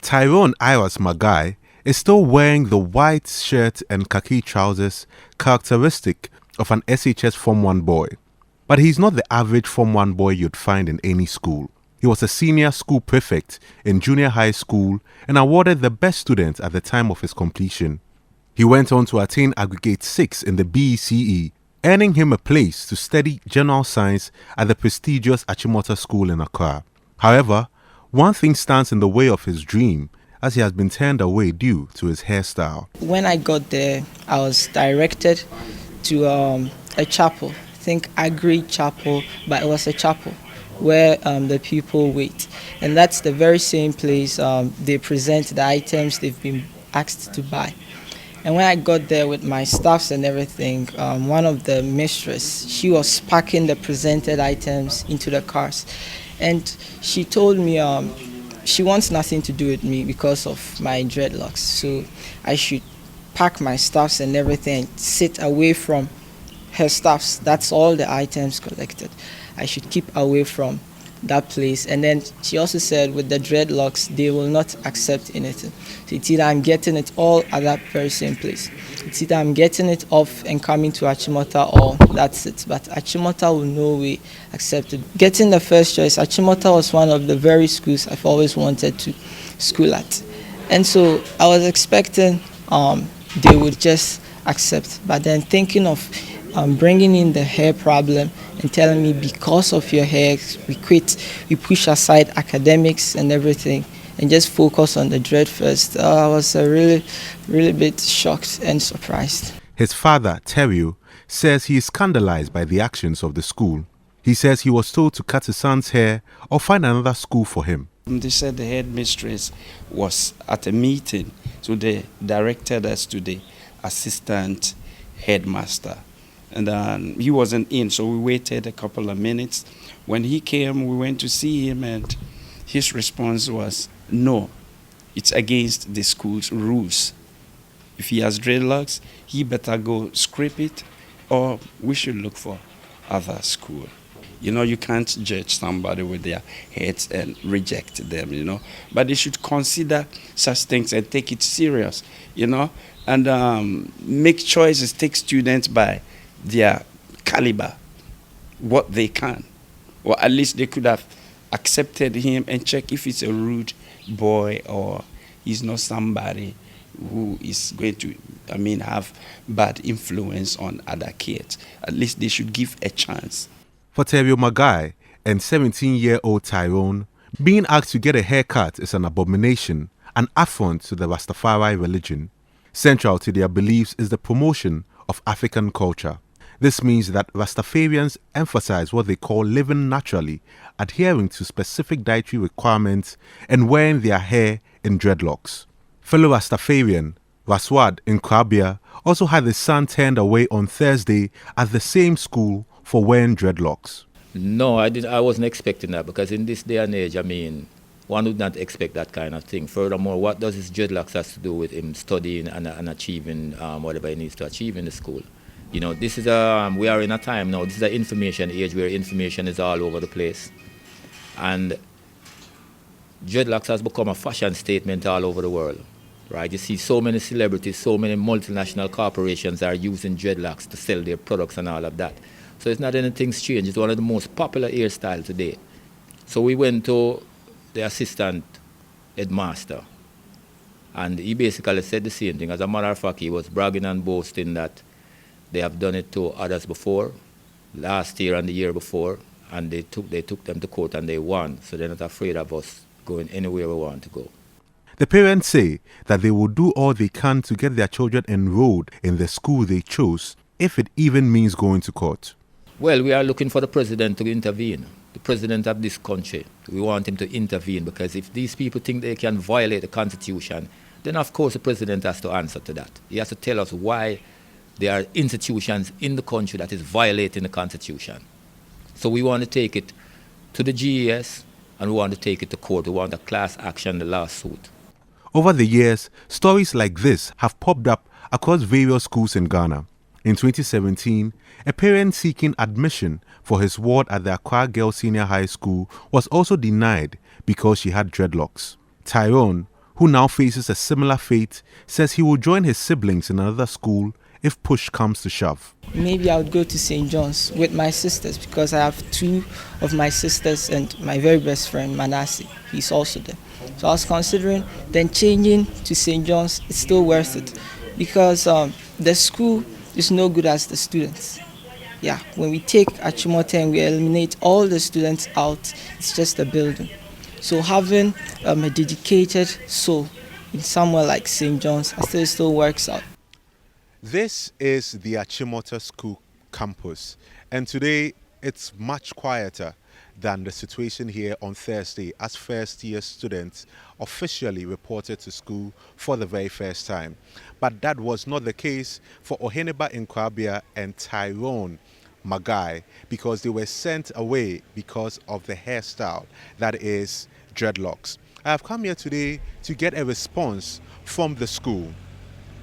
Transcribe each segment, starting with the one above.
Tyrone Iras Magai is still wearing the white shirt and khaki trousers characteristic of an SHS Form 1 boy. But he's not the average Form 1 boy you'd find in any school. He was a senior school prefect in junior high school and awarded the best student at the time of his completion. He went on to attain Aggregate 6 in the BECE, earning him a place to study general science at the prestigious Achimota School in Accra. However, one thing stands in the way of his dream, as he has been turned away due to his hairstyle. When I got there, I was directed to a chapel. I think Agri Chapel, but it was a chapel where the people wait. And that's the very same place they present the items they've been asked to buy. And when I got there with my staffs and everything, one of the mistress, she was packing the presented items into the cars. And she told me she wants nothing to do with me because of my dreadlocks. So I should pack my stuffs and everything and sit away from her stuffs. That's all the items collected. I should keep away from that place. And then she also said with the dreadlocks, they will not accept anything. So it's either I'm getting it all at that very same place. It's either I'm getting it off and coming to Achimota, or that's it. But Achimota will no way accept it. Getting the first choice, Achimota was one of the very schools I've always wanted to school at. And so I was expecting they would just accept. But then thinking of bringing in the hair problem and telling me because of your hair, we quit, we push aside academics and everything and just focus on the dread first. I was really bit shocked and surprised. His father, Terry, says he is scandalized by the actions of the school. He says he was told to cut his son's hair or find another school for him. They said the headmistress was at a meeting, so they directed us to the assistant headmaster. And he wasn't in, so we waited a couple of minutes. When he came, we went to see him, and his response was, no, it's against the school's rules. If he has dreadlocks, he better go scrape it, or we should look for other school. You know, you can't judge somebody with their heads and reject them, you know. But they should consider such things and take it serious, you know, and make choices, take students by their caliber, what they can. Or at least they could have accepted him and check if it's a rude boy or he's not somebody who is going to, have bad influence on other kids. At least they should give a chance. For Terry Magai and 17-year-old Tyrone, being asked to get a haircut is an abomination, an affront to the Rastafari religion. Central to their beliefs is the promotion of African culture. This means that Rastafarians emphasize what they call living naturally, adhering to specific dietary requirements and wearing their hair in dreadlocks. Fellow Rastafarian Raswad in Krabia also had his son turned away on Thursday at the same school for wearing dreadlocks. No, I wasn't expecting that, because in this day and age, one would not expect that kind of thing. Furthermore, what does his dreadlocks have to do with him studying and achieving whatever he needs to achieve in the school? You know, this is we are in a time now, this is an information age where information is all over the place. And dreadlocks has become a fashion statement all over the world, right? You see so many celebrities, so many multinational corporations are using dreadlocks to sell their products and all of that. So it's not anything strange. It's one of the most popular hairstyles today. So we went to the assistant headmaster, and he basically said the same thing. As a matter of fact, he was bragging and boasting that they have done it to others before, last year and the year before, and they took them to court and they won. So they're not afraid of us going anywhere we want to go. The parents say that they will do all they can to get their children enrolled in the school they chose, if it even means going to court. Well, we are looking for the president to intervene, the president of this country. We want him to intervene, because if these people think they can violate the Constitution, then of course the president has to answer to that. He has to tell us why there are institutions in the country that is violating the Constitution. So we want to take it to the GES and we want to take it to court. We want a class action, the lawsuit. Over the years, stories like this have popped up across various schools in Ghana. In 2017, a parent seeking admission for his ward at the Accra Girls Senior High School was also denied because she had dreadlocks. Tyrone, who now faces a similar fate, says he will join his siblings in another school if push comes to shove. Maybe I would go to St. John's with my sisters because I have two of my sisters and my very best friend, Manasseh. He's also there. So I was considering then changing to St. John's. It's still worth it because the school is no good as the students. Yeah, when we take Achimota and we eliminate all the students out, it's just a building. So having a dedicated soul in somewhere like St. John's, I still still works out. This is the Achimota School campus, and today it's much quieter than the situation here on Thursday as first-year students officially reported to school for the very first time. But that was not the case for Oheneba Nkwabia and Tyrone Magai because they were sent away because of the hairstyle, that is dreadlocks. I have come here today to get a response from the school.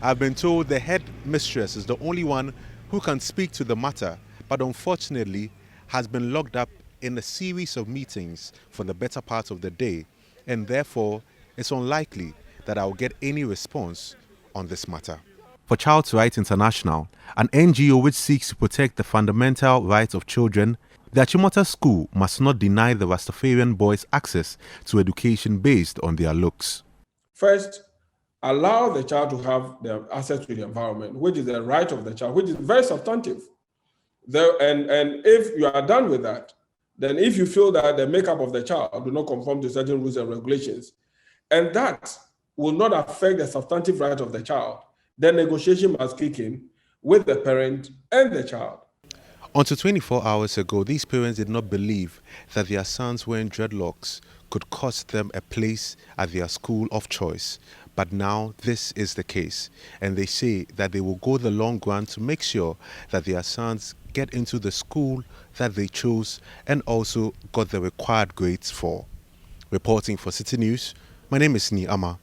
I've been told the head mistress is the only one who can speak to the matter, but unfortunately has been locked up in a series of meetings for the better part of the day, and therefore it's unlikely that I'll get any response on this matter. For Child's Rights International, an NGO which seeks to protect the fundamental rights of children, the Achimota School must not deny the Rastafarian boys access to education based on their looks. First, allow the child to have the access to the environment, which is the right of the child, which is very substantive. And if you are done with that, then if you feel that the makeup of the child do not conform to certain rules and regulations, and that will not affect the substantive right of the child, then negotiation must kick in with the parent and the child. Until 24 hours ago, these parents did not believe that their sons wearing dreadlocks could cost them a place at their school of choice. But now this is the case, and they say that they will go the long run to make sure that their sons get into the school that they chose and also got the required grades for. Reporting for Citi News, my name is Ni Ama.